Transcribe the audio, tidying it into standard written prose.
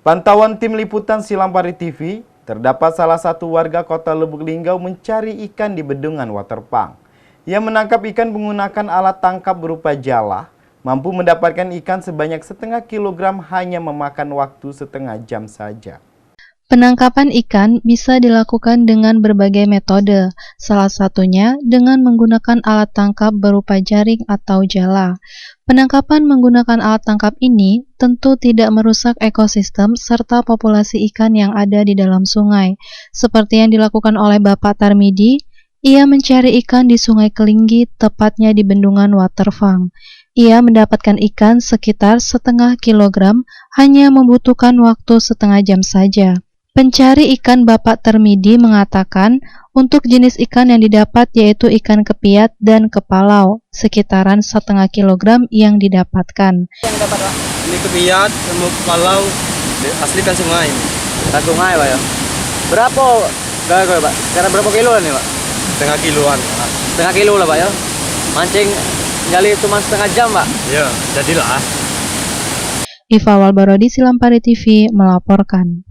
Pantauan tim liputan Silampari TV, terdapat salah satu warga kota Lubuk Linggau mencari ikan di bendungan Waterpang. Ia menangkap ikan menggunakan alat tangkap berupa jala, mampu mendapatkan ikan sebanyak setengah kilogram hanya memakan waktu setengah jam saja. Penangkapan ikan bisa dilakukan dengan berbagai metode, salah satunya dengan menggunakan alat tangkap berupa jaring atau jala. Penangkapan menggunakan alat tangkap ini tentu tidak merusak ekosistem serta populasi ikan yang ada di dalam sungai. Seperti yang dilakukan oleh Bapak Tarmidi, ia mencari ikan di Sungai Kelinggi, tepatnya di bendungan Waterpang. Ia mendapatkan ikan sekitar setengah kilogram, hanya membutuhkan waktu setengah jam saja. Pencari ikan Bapak Tarmidi mengatakan untuk jenis ikan yang didapat yaitu ikan kepiat dan kepalau, sekitaran setengah kilogram yang didapatkan. Yang dapat Pak? Ini kepiat sama kepalau, asli kan sungai. Kan sungai Pak ya? Berapa? Gak Pak? Sekarang berapa kilo nih Pak? Setengah kiloan. Setengah kilo lah Pak ya? Mancing gali cuma setengah jam Pak? Iya, jadilah. Iva Walbarodi, Silampari TV melaporkan.